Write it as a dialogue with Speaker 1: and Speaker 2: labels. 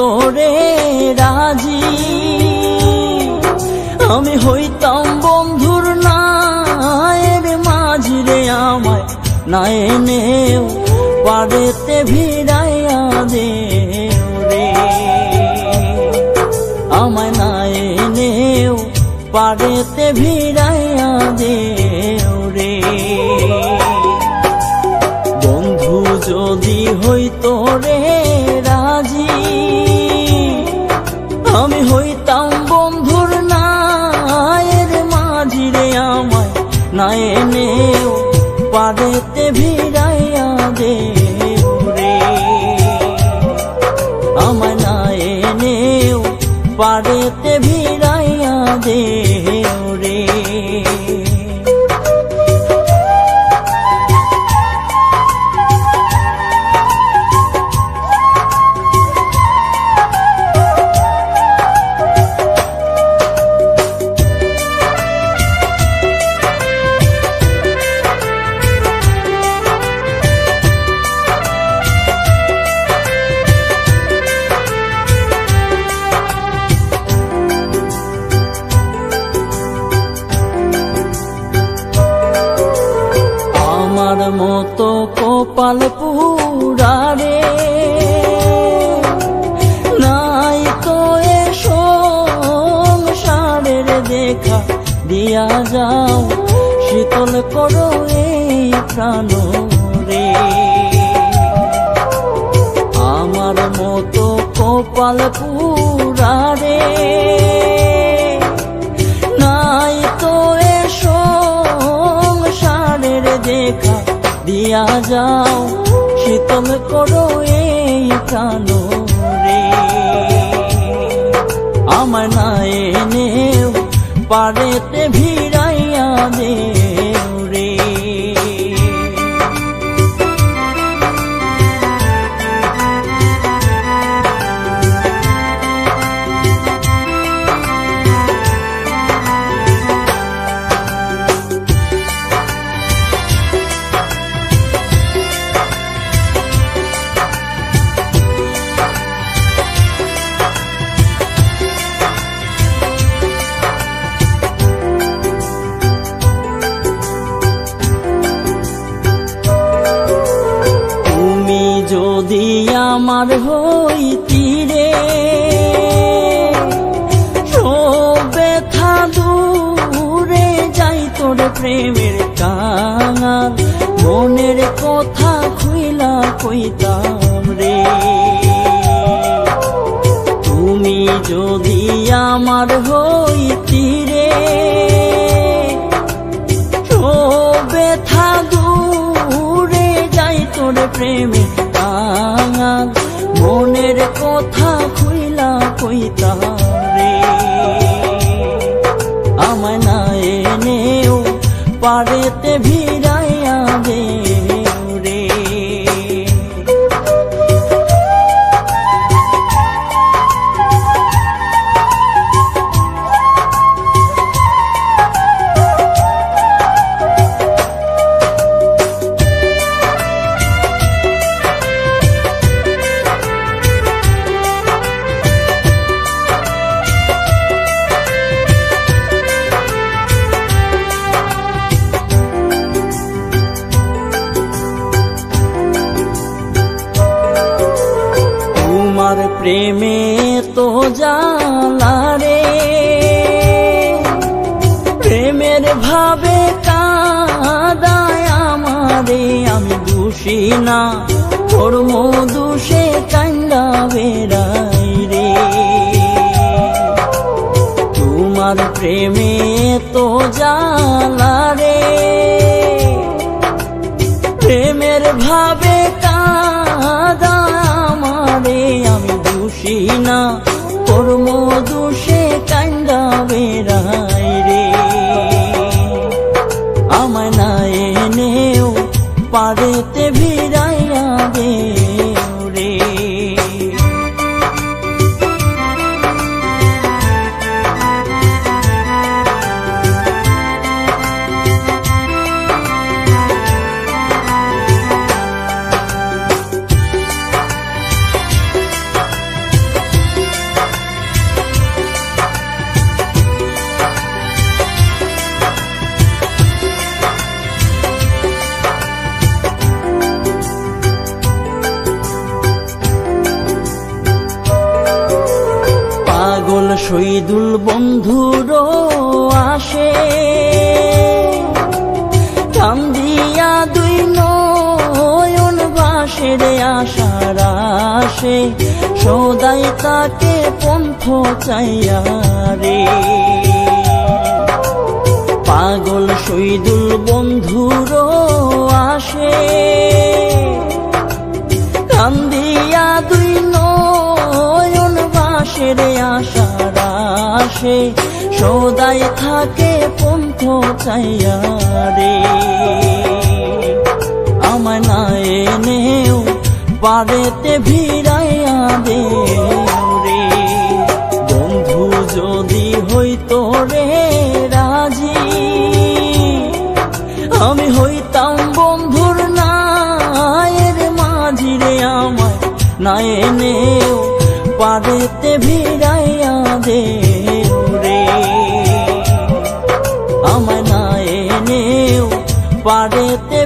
Speaker 1: তোরে রাজি, আমি হইতাম বন্ধুর নায়ের মাঝি রে। আমায় না এনেও পারেতে ভিড়াইয়া দে রে, আমায় না এনেও পারেতে ভিড়াইয়া দে রে। বন্ধু যদি হইতো রে রাজি, আমি হইতাম বন্ধুর নায়ের মাঝি রে। আমায় না এনেও পারেতে ভিড়াইয়া দে রে, আমায় না এনেও পারেতে ভিড়াইয়া দে রে। আমার মতো কপাল পুরা রে, নাই তো এ সংসারের দেখা দিয়া যাও, শীতল করো এই প্রাণ রে। আমার মতো কপাল পুরা রে, নাই তো এ সংসারের দেখা দিয়া যাও, শীতল করো এই প্রাণ রে। আমার না এনেও পারেতে ভিড়াইয়া দে রে। যদি আমার হইতি রে সব ব্যথা দূরে যাই, তোর প্রেমের কাঙাল মনের কথা খুইলা কইতাম রে। তুমি যদি আমার হইতি রে সব ব্যথা দূরে যাই, তোর প্রেমে কাঙাল মনের কথা খুইলা কইতাম রে। আমায় না এনেও পারেতে ভিড়াইয়া দে রে। তোমার প্রেমে তো জ্বালা রে, প্রেমের ভাবে কাঁদায় আমারে। আমি দোষী না তোর মধুষে কান্দা বেড়াই রে। তোমার প্রেমে তো জ্বালা রে, প্রেমের ভাবে কাঁদায় আমারে। আমি দোষী না তোর মধুষে কান্দা বেড়াই রে। আমায় না এনেও পারেতে ভিড়াইয়া দে রে। শহীদুল বন্ধুরও আসে কান্দিয়া দুই নয়ন বাসে রে আশার আসে সদাই তাকে পন্থ চাইয়া রে পাগল শহীদুল বন্ধুরও আসে কান্দিয়া দুই নয়ন বাসে রে আশার আসে সদাই থাকে পন্থ চাইয়া রে আমায় না এনেও পারেতে ভিড়াইয়া দে রে বন্ধু যদি হইতো রে রাজি আমি হইতাম বন্ধুর নায়ের মাঝি রে আমায় না এনেও পারেতে ভিড়াইয়া দে রে আমায় না এনেও পারেতে